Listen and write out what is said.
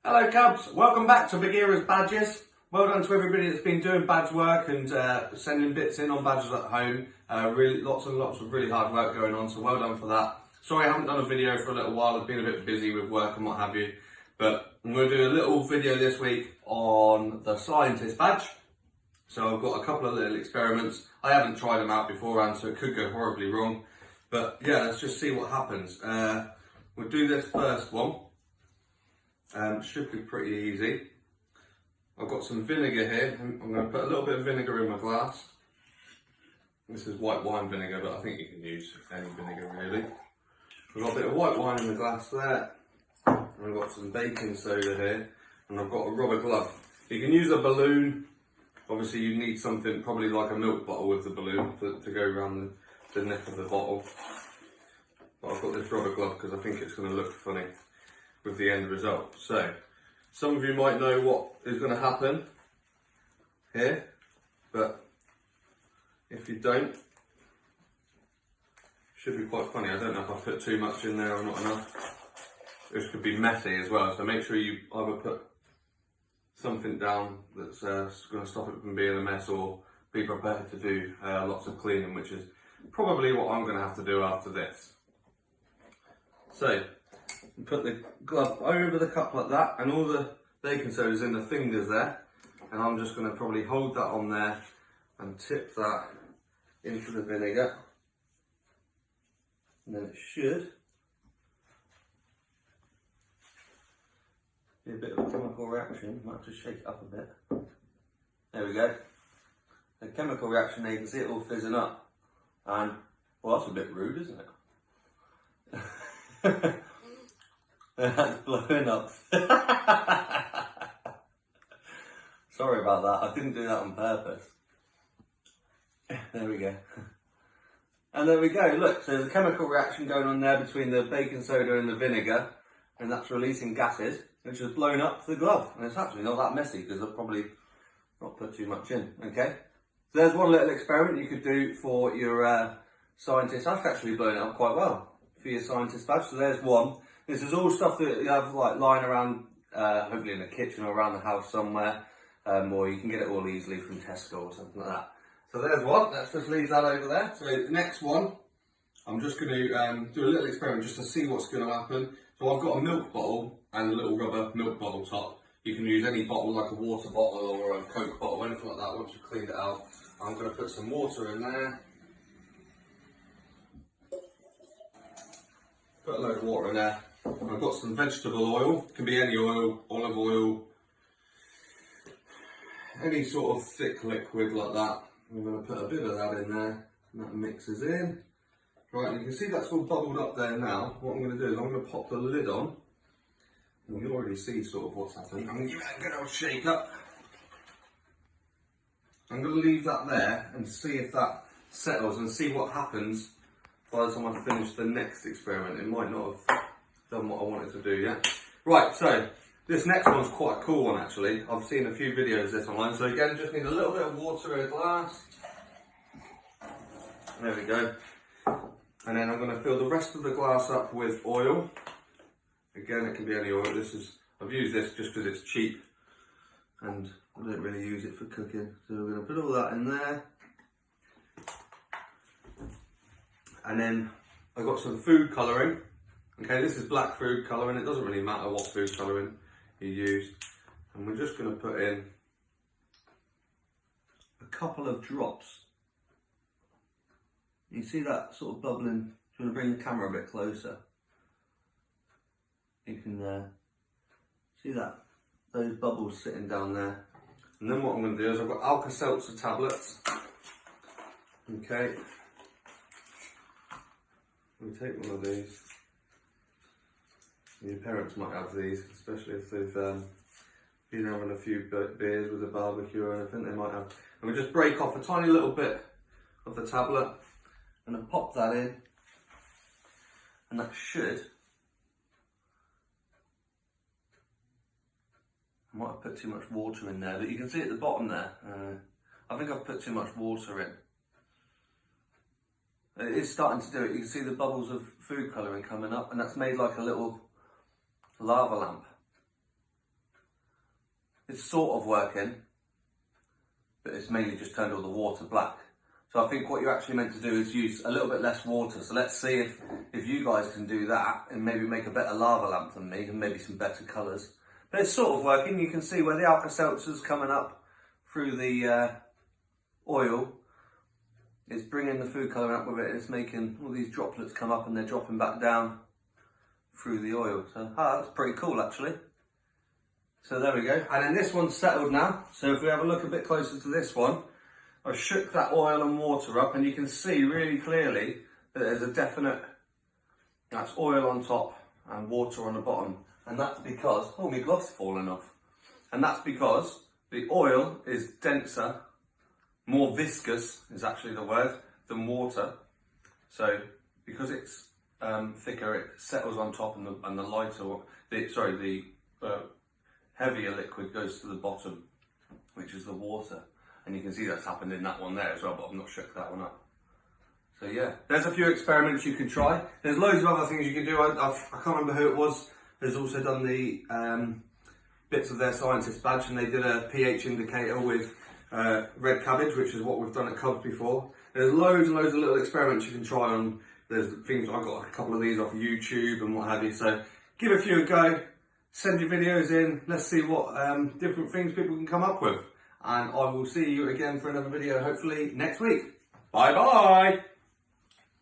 Hello Cubs, welcome back to Bagheera's Badges. Well done to everybody that's been doing badge work and sending bits in on badges at home. Really, lots and lots of really hard work going on, so well done for that. Sorry I haven't done a video for a little while, I've been a bit busy with work and what have you. But I'm going to do a little video this week on the scientist badge. So I've got a couple of little experiments. I haven't tried them out beforehand, so it could go horribly wrong. But yeah, let's just see what happens. We'll do this first one. Should be pretty easy. I've got some vinegar here. I'm going to put a little bit of vinegar in my glass. This is white wine vinegar, but I think you can use any vinegar really. I've got a bit of white wine in the glass there. And I've got some baking soda here. And I've got a rubber glove. You can use a balloon. Obviously you need something probably like a milk bottle with the balloon to go around the neck of the bottle. But I've got this rubber glove because I think it's going to look funny with the end result. So, some of you might know what is going to happen here, but if you don't, it should be quite funny. I don't know if I put too much in there or not enough. This could be messy as well, so make sure you either put something down that's going to stop it from being a mess, or be prepared to do lots of cleaning, which is probably what I'm going to have to do after this. So, put the glove over the cup like that, and all the baking soda is in the fingers there, and I'm just going to probably hold that on there and tip that into the vinegar, and then it should be a bit of a chemical reaction. Might have to shake it up a bit. There we go. The chemical reaction there, you can see it all fizzing up, and well, that's a bit rude, isn't it? That's blowing up. Sorry about that, I didn't do that on purpose. There we go. And there we go, look, so there's a chemical reaction going on there between the baking soda and the vinegar, and that's releasing gases, which has blown up the glove. And it's actually not that messy because I've probably not put too much in, okay? So there's one little experiment you could do for your scientist. That's actually blown up quite well for your scientist badge, so there's one. This is all stuff that you have like lying around, hopefully in the kitchen or around the house somewhere, or you can get it all easily from Tesco or something like that. So there's one, let's just leave that over there. So the next one, I'm just going to do a little experiment just to see what's going to happen. So I've got a milk bottle and a little rubber milk bottle top. You can use any bottle, like a water bottle or a Coke bottle, anything like that once you've cleaned it out. I'm going to put some water in there. Put a load of water in there. I've got some vegetable oil, it can be any oil, olive oil, any sort of thick liquid like that. I'm going to put a bit of that in there, and that mixes in. Right, you can see that's all bubbled up there now. What I'm going to do is I'm going to pop the lid on, and you already see sort of what's happening. I'm going to give it a good old shake up. I'm going to leave that there and see if that settles and see what happens by the time I finish the next experiment. It might not have done what I wanted to do yet. Right, so this next one's quite a cool one actually. I've seen a few videos of this online. So again, just need a little bit of water in a glass. There we go. And then I'm going to fill the rest of the glass up with oil. Again, it can be any oil. I've used this just because it's cheap and I don't really use it for cooking. So we're going to put all that in there. And then I've got some food colouring. Okay, this is black food colouring. It doesn't really matter what food colouring you use. And we're just going to put in a couple of drops. You see that sort of bubbling? I'm going to bring the camera a bit closer. You can see that, those bubbles sitting down there. And then what I'm going to do is I've got Alka-Seltzer tablets. Okay. We take one of these. Your parents might have these, especially if they've been having a few beers with a barbecue or anything, they might have. And we just break off a tiny little bit of the tablet and then pop that in, and that should, I might have put too much water in there, but you can see at the bottom there, I think I've put too much water in. It is starting to do it. You can see the bubbles of food colouring coming up, and that's made like a little lava lamp. it's sort of working, but it's mainly just turned all the water black. So I think what you're actually meant to do is use a little bit less water. So let's see if you guys can do that and maybe make a better lava lamp than me and maybe some better colours. But it's sort of working. You can see where the Alka-Seltzer's coming up through the oil. It's bringing the food colouring up with it, and it's making all these droplets come up and they're dropping back down through the oil. So that's pretty cool actually. So there we go. And then this one's settled now. So if we have a look a bit closer to this one, I shook that oil and water up and you can see really clearly that there's a definite, that's oil on top and water on the bottom. And that's because, oh, my glove's fallen off. And that's because the oil is denser, more viscous is actually the word, than water. So because it's thicker, it settles on top, and the lighter, the heavier liquid goes to the bottom, which is the water. And you can see that's happened in that one there as well, but I've not shook that one up. So yeah, there's a few experiments you can try. There's loads of other things you can do. I can't remember who it was. There's also done the bits of their scientist badge, and they did a pH indicator with red cabbage, which is what we've done at Cubs before. There's loads and loads of little experiments you can try on. There's things, I got a couple of these off YouTube and what have you. So give a few a go, send your videos in, let's see what different things people can come up with. And I will see you again for another video, hopefully next week. Bye bye.